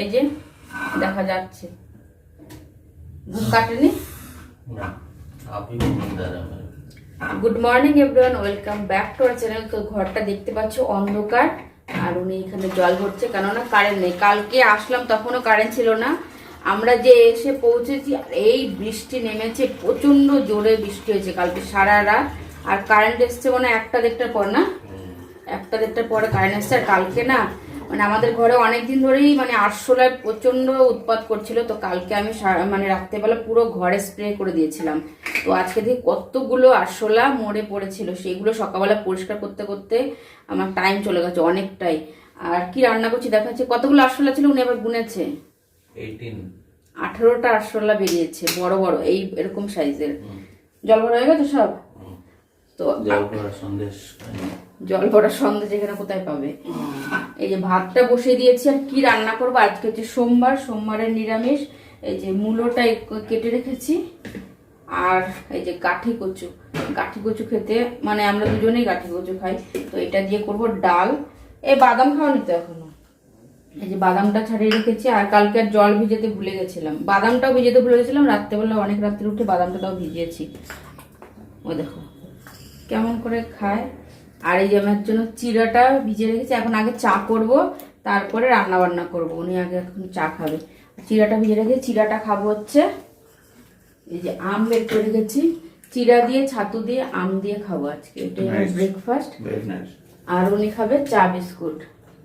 এই যে দেখা যাচ্ছে, ঘুম কাটেনি। Good morning everyone, welcome back to our channel. তো ঘরটা দেখতে পাচ্ছ অন্ধকার, আর উনি এখানে জল ভরছে, কেননা কারেন্ট নেই। কালকে আসলাম তখনও কারেন্ট ছিল না, আমরা যে এসে পৌঁছেছি আর এই বৃষ্টি নেমেছে, প্রচন্ড জোরে বৃষ্টি হয়েছে কালকে সারা রাত। আর কারেন্ট এসছে মানে 1টা-1:30টার পর, না 1টা-1:30টার পরে কারেন্ট এসছে। আর কালকে না মানে আমাদের ঘরে অনেকদিন ধরেই মানে আরশোলার প্রচন্ড উৎপাত করছিল, তো কালকে আমি মানে রাত্রেবেলা পুরো ঘরে স্প্রে করে দিয়েছিলাম। তো আজকে থেকে কতগুলো আরশোলা মরে পড়েছিল, সেইগুলো সকালবেলা পরিষ্কার করতে করতে আমার টাইম চলে গেছে অনেকটাই। আর কি রান্না করছি দেখাচ্ছে। কতগুলো আরশোলা ছিল উনি আবার গুনেছে, 18টা আরশোলা বেরিয়েছে, বড় বড় এই এরকম সাইজের। জল ভরা হয়ে গেছে সব। তো জল ভরা সন্দেশ এখানে কোথায় পাবে। এই যে ভাতটা বসিয়ে দিয়েছি। আর কি রান্না করবো আজকে হচ্ছে সোমবার, সোমবারের নিরামিষ। এই যে মূলোটা কেটে রেখেছি, আর এই যে গাঠি কচু খেতে মানে আমরা দুজনেই গাঠি কচু খাই, তো এটা দিয়ে করব ডাল। এই বাদাম খাওয়ানি তো এখনো, এই যে বাদামটা ছাড়িয়ে রেখেছি। আর কালকে আর জল ভিজাতে ভুলে গেছিলাম, বাদামটাও ভিজাতে ভুলে গেছিলাম, রাত্রেবেলা অনেক রাত্রে উঠে বাদামটাও ভিজিয়েছি। ও দেখো কেমন করে খায়। আর এই যে আমার জন্য চিড়াটা ভিজে রেখেছি, এখন আগে চা করব, তারপরে রান্না বান্না করবো। উনি আগে এখন চা খাবে। চিড়াটা ভিজে রেখেছি, চিড়াটা খাবো হচ্ছে এই যে আম বের করে রেখেছি, চিড়া দিয়ে ছাতু দিয়ে আম দিয়ে খাবো আজকে, এটাই আমার ব্রেকফাস্ট। আর উনি খাবে চা বিস্কুট,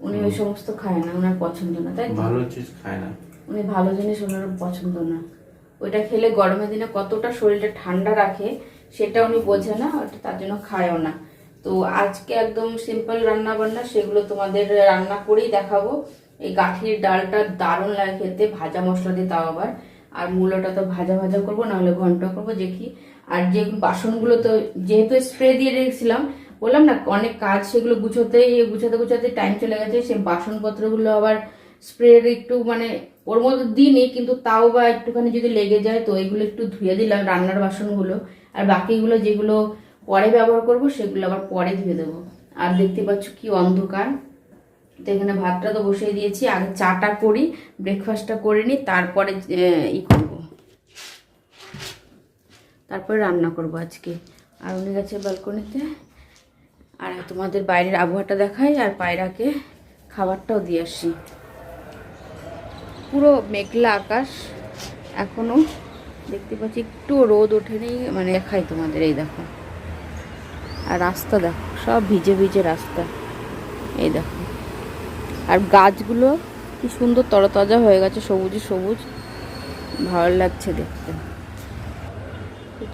উনি ওই সমস্ত খায় না, ওনার পছন্দ না, তাই ভালো জিনিস খায় না উনি, ভালো জিনিস ওনার পছন্দ না। ওইটা খেলে গরমের দিনে কতটা শরীরটা ঠান্ডা রাখে সেটা উনি বোঝে না, তার জন্য খায়ও না। তো আজকে একদম সিম্পল রান্না বান্না, সেগুলো তোমাদের রান্না করেই দেখাবো। এই গাঠির ডালটা দারুণ লাগে খেতে, ভাজা মশলা দিয়ে, তাও আবার। আর মূলোটা তো ভাজা ভাজা করবো, নাহলে ঘন্ট করবো দেখি। আর যে বাসনগুলো তো যেহেতু স্প্রে দিয়ে রেখেছিলাম, বললাম না অনেক কাজ, সেগুলো গুছাতে টাইম চলে গেছে। সে বাসনপত্রগুলো আবার স্প্রের একটু মানে ওর মধ্যে দিইনি, কিন্তু তাও বা একটুখানি যদি লেগে যায় তো এগুলো একটু ধুয়ে দিলাম, রান্নার বাসনগুলো। আর বাকিগুলো যেগুলো পরে ব্যবহার করব সেগুলো আবার পরে ধুয়ে দেবো। আর দেখতে পাচ্ছ কি অন্ধকার। তো এখানে ভাতটা তো বসিয়ে দিয়েছি, আগে চাটা করি, ব্রেকফাস্টটা করে নিই, তারপরে তারপরে রান্না করব আজকে। আর উনি গেছে ব্যালকনিতে। আর তোমাদের বাইরের আবহাওয়াটা দেখাই, আর পায়রাকে খাবারটাও দিয়ে আসি। পুরো মেঘলা আকাশ এখনো, দেখতে পাচ্ছি একটু রোদ ওঠেনি, মানে দেখাই তোমাদের। এই দেখো, আর রাস্তা দেখো সব ভিজে ভিজে রাস্তা, এই দেখো। আর গাছগুলো কি সুন্দর তরতাজা হয়ে গেছে, সবুজে সবুজ, ভালো লাগছে দেখতে।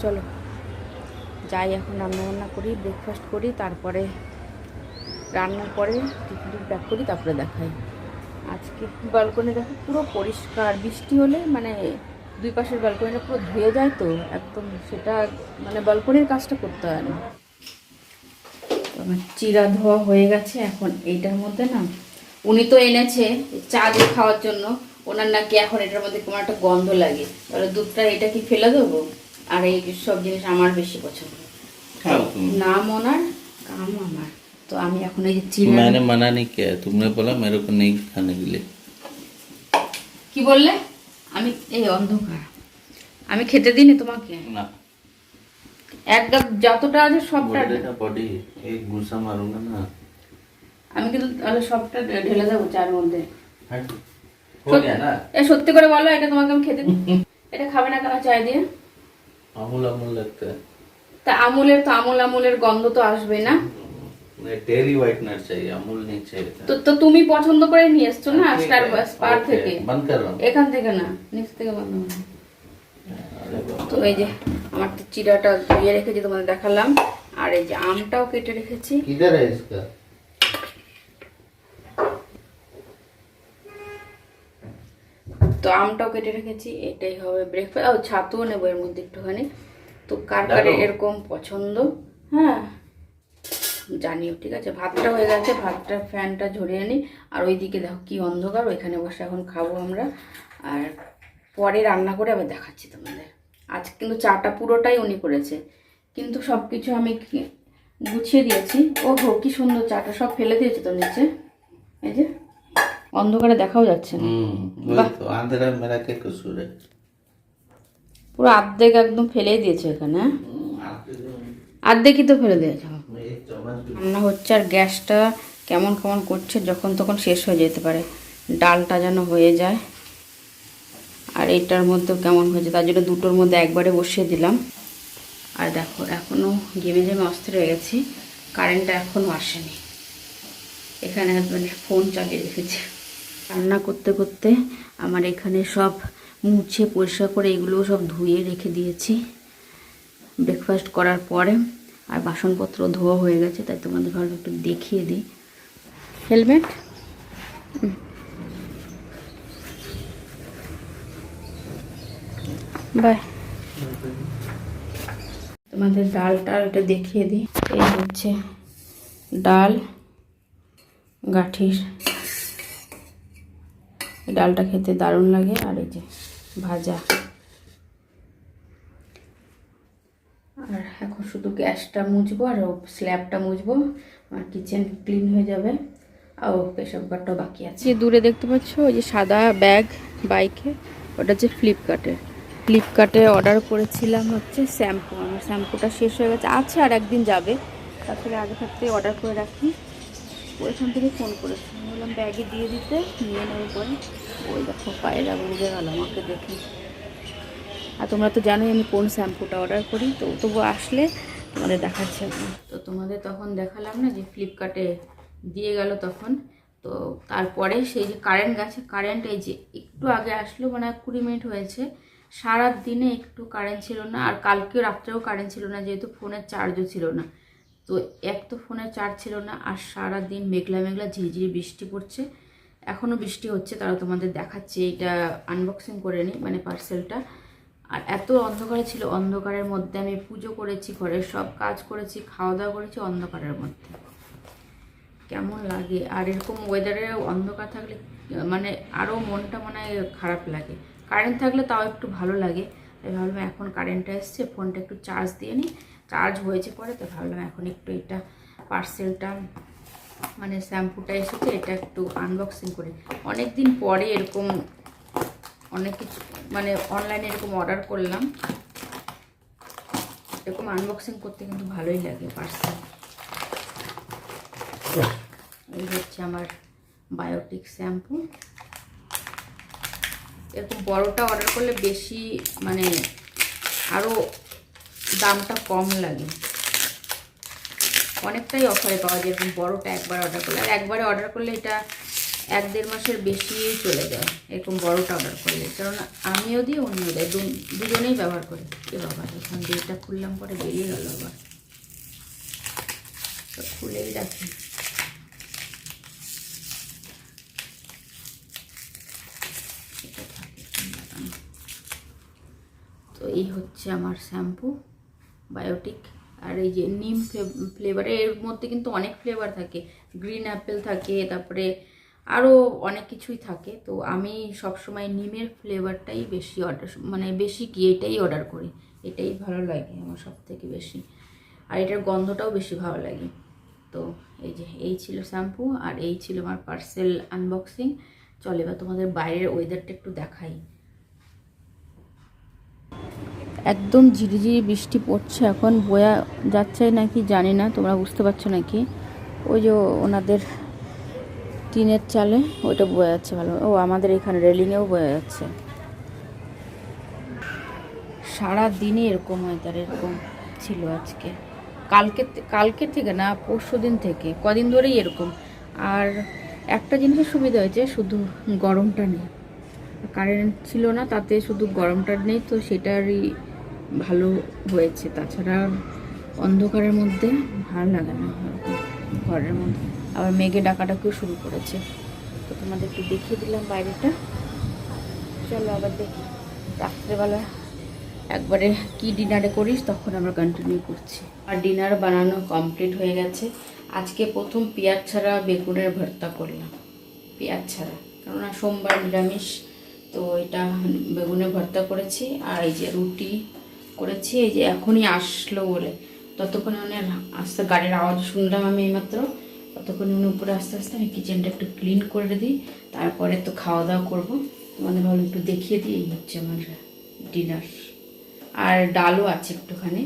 চলো যাই, এখন রান্নাবান্না করি, ব্রেকফাস্ট করি, তারপরে রান্নার পরে টিফিন প্যাক করি, তারপরে দেখাই। আজকে ব্যালকনি দেখো পুরো পরিষ্কার, বৃষ্টি হলে মানে দুই পাশের ব্যালকনিটা পুরো ধুয়ে যায়, তো একদম সেটা মানে ব্যালকনির কাজটা করতে হয় না। আমার চিড়া ধোয়া হয়ে গেছে। এখন এইটার মধ্যে না উনি তো এনেছে চা দিয়ে খাওয়ার জন্য, ওনার নাকি এখন এটার মধ্যে কোনো একটা গন্ধ লাগে, তাহলে দুধটা এটা কি ফেলে দেবো। আর এই সব জিনিস আমার বেশি পছন্দ, নাম ওনার কাম আমার। তো আমি এখন এই যে চিড়া, मैंने मना नहीं किया, तुमने बोला मेरे को नहीं खाने के लिए। কি বললে? আমি এই অন্ধকার আমি খেতে দিইনি তোমাকে না, একদম যতটা আছে সবটা বডি এই গুসা মারুঙ্গা না আমি, কিন্তু তাহলে সবটা ঢেলে দেবো চার মধ্যে। हो गया ना। এ সত্যি করে বলো, এটা তোমাকে আমি খেতে এটা খাবে না কেন চাই দিয়ে? अमूल अमूल लगता है। তা আমুলের গন্ধ তো আসবে না। डेयरी व्हाइटनर चाहिए, अमूल नहीं चाहिए। তো তুমি পছন্দ করে নিয়ে এসছো না স্টার স্পার থেকে, बंद कर रहा हूं। এখান থেকে না, নিচ থেকে বন্ধ করো। তো এই যে আমার তো চিড়াটা ধুয়ে রেখেছি, তোমাদের দেখালাম। আর এই যে আমটাও কেটে রেখেছি। किधर है इसका? তো আমটাও কেটে রেখেছি, এটাই হবে ব্রেকফাস্ট। ও ছাতুও নেবো এর মধ্যে একটুখানি। তো কার কার এরকম পছন্দ, হ্যাঁ জানিও, ঠিক আছে। ভাতটা হয়ে গেছে, ভাতটা ফ্যানটা ঝরিয়ে নিই। আর ওইদিকে দেখো কি অন্ধকার, ওইখানে বসে এখন খাবো আমরা। আর পরে রান্না করে আবার দেখাচ্ছি তোমাদের। আজ কিন্তু চাটা পুরোটাই উনি করেছে, কিন্তু সব কিছু আমি গুছিয়ে দিয়েছি। ওহো কি সুন্দর চাটা, সব ফেলে দিয়েছে তো নিচে, এই যে অন্ধকারে দেখাও যাচ্ছে না। वही तो अंधेरा में मेरा क्या कसूर है। পুরো অর্ধেক একদম ফেলেই দিয়েছে এখানে, হ্যাঁ? आपके जो অর্ধেকই তো ফেলে দিয়েছে। मैं एक चम्मच भी রান্না হচ্ছে আর গ্যাসটা কেমন কেমন করছে, যখন তখন শেষ হয়ে যেতে পারে। ডালটা যেন হয়ে যায়, আর এইটার মধ্যেও কেমন হয়েছে, তার জন্য দুটোর মধ্যে একবারে বসিয়ে দিলাম। আর দেখো এখনও ঘেমে ঘেমে অস্থির হয়ে গেছি, কারেন্টটা এখনও আসেনি। এখানে হাজব্যান্ডের ফোন চালিয়ে রেখেছে। রান্না করতে করতে আমার এখানে সব মুছে পরিষ্কার করে এগুলো সব ধুয়ে রেখে দিয়েছি ব্রেকফাস্ট করার পরে। আর বাসনপত্র ধোয়া হয়ে গেছে, তাই তোমাদের ভালো একটু দেখিয়ে দিই। Helmet bye. তোমাদের ডালটা এটা দেখিয়ে দিই। এই হচ্ছে ডাল গাঠির, এই ডালটা খেতে দারুণ লাগে। আর এই যে ভাজা। আর এখন শুধু গ্যাসটা মুছবো আর স্ল্যাবটা মুছবো, আর কিচেন ক্লিন হয়ে যাবে। আর পেশাব ঘরটাও বাকি আছে। দূরে দেখতে পাচ্ছ ওই যে সাদা ব্যাগ বাইকে, ওটা হচ্ছে ফ্লিপকার্টে অর্ডার করেছিলাম হচ্ছে শ্যাম্পু। আমার শ্যাম্পুটা শেষ হয়ে গেছে, আছে আর একদিন যাবে, তারপরে আগে থাকতে অর্ডার করে রাখি। ওইখান থেকে ফোন করেছি, বললাম ব্যাগে দিয়ে দিতে, নিয়ে নেওয়ার পরে ওই দেখো পায়রা বুঝে গেল আমাকে দেখে। আর তোমরা তো জানোই আমি কোন শ্যাম্পুটা অর্ডার করি, তো তবু আসলে তোমাদের দেখাচ্ছে। তো তোমাদের তখন দেখালাম না যে ফ্লিপকার্টে দিয়ে গেল তখন। তো তারপরে সেই যে কারেন্ট গেছে, কারেন্ট এই যে একটু আগে আসলো, মানে 20 মিনিট হয়েছে। সারা দিনে একটু কারেন্ট ছিল না, আর কালকেও রাত্রেও কারেন্ট ছিল না, যেহেতু ফোনের চার্জও ছিল না। তো এক তো ফোনের চার্জ ছিল না, আর সারা দিন মেঘলা মেঘলা ঝিরিঝিরি বৃষ্টি পড়ছে, এখনও বৃষ্টি হচ্ছে। তারা তোমাদের দেখাচ্ছে, এটা আনবক্সিং করে নিই, মানে পার্সেলটা। আর এত অন্ধকারে ছিল, অন্ধকারের মধ্যে আমি পুজো করেছি, ঘরের সব কাজ করেছি, খাওয়া দাওয়া করেছি অন্ধকারের মধ্যে। কেমন লাগে। আর এরকম ওয়েদারে অন্ধকার থাকলে মানে আরও মনটা মনে হয় খারাপ লাগে। কারেন্ট থাকলে তাও একটু ভালো লাগে। তাই ভাবলাম এখন কারেন্টটা এসছে, ফোনটা একটু চার্জ দিয়ে নিই। চার্জ হয়েছে পরে, তো ভাবলাম এখন একটু এটা পার্সেলটা, মানে শ্যাম্পুটা এসেছে, এটা একটু আনবক্সিং করে। অনেক দিন পরে এরকম অনেক কিছু মানে অনলাইনে এরকম অর্ডার করলাম, এরকম আনবক্সিং করতে কিন্তু ভালোই লাগে পার্সেল। এই হচ্ছে আমার বায়োটিক শ্যাম্পু। এরকম বড়টা অর্ডার করলে বেশি মানে আরও দামটা কম লাগে, অনেকটাই অফারে পাওয়া যায় এরকম বড়টা একবার অর্ডার করলে। আর একবারে অর্ডার করলে এটা 1-1.5 মাসের বেশি চলে যায় এরকম বড়টা অর্ডার করলে, কারণ আমিও দিই অন্যও দেয়, দুজনেই ব্যবহার করি। এ বাবা, এখন যেটা খুললাম পরে বেরিয়ে গেল আবার, তো খুলেই রাখি। তো এই হচ্ছে আমার শ্যাম্পু বায়োটিক। আর এই যে নিম ফ্লেভার, এর মধ্যে কিন্তু অনেক ফ্লেভার থাকে, গ্রিন অ্যাপেল থাকে, তারপরে আরও অনেক কিছুই থাকে। তো আমি সবসময় নিমের ফ্লেভারটাই বেশি অর্ডার, মানে বেশি কি এটাই অর্ডার করি, এটাই ভালো লাগে আমার সব থেকে বেশি। আর এটার গন্ধটাও বেশি ভালো লাগে। তো এই যে এই ছিল শ্যাম্পু, আর এই ছিল আমার পার্সেল আনবক্সিং। চলে এবার তোমাদের বাইরের ওয়েদারটা একটু দেখাই। একদম ঝিরিঝিরি বৃষ্টি পড়ছে, এখন বোয়া যাচ্ছে নাকি জানি না, তোমরা বুঝতে পারছো নাকি। ওই যে ওনাদের টিনের চালে ওইটা বোয়া যাচ্ছে ভালো। ও আমাদের এখানে রেলিংয়েও বোয়া যাচ্ছে। সারা দিনে এরকম ওয়েদার এরকম ছিল আজকে, কালকে থেকে না, পরশু দিন থেকে, কদিন ধরেই এরকম। আর একটা জিনিসের সুবিধা হয়েছে, শুধু গরমটা নেই। কারেন্ট ছিল না, তাতে শুধু গরমটা নেই, তো সেটারই ভালো হয়েছে। তাছাড়া অন্ধকারের মধ্যে ভালো লাগে না ঘরের মধ্যে। আবার মেঘে ডাকাটাকেও শুরু করেছে। তো তোমাদের একটু দেখিয়ে দিলাম বাইরেটা। চলো আবার দেখি রাত্রেবেলা একবারে কি ডিনারে করিস, তখন আমরা কন্টিনিউ করছি। আর ডিনার বানানো কমপ্লিট হয়ে গেছে। আজকে প্রথম পেঁয়াজ ছাড়া বেগুনের ভর্তা করলাম, পেঁয়াজ ছাড়া, কেননা সোমবার নিরামিষ। তো এটা বেগুনের ভর্তা করেছি, আর এই যে রুটি করেছি। এই যে এখনই আসলো বলে, ততক্ষণে মানে আস্তে গাড়ির আওয়াজ শুনলাম আমি এইমাত্র, ততক্ষণ উনি উপরে আস্তে আস্তে আমি কিচেনটা একটু ক্লিন করে দিই, তারপরে তো খাওয়া দাওয়া করবো। তোমাদের ভালো একটু দেখিয়ে দিই, এই হচ্ছে আমার ডিনার। আর ডালও আছে একটুখানি।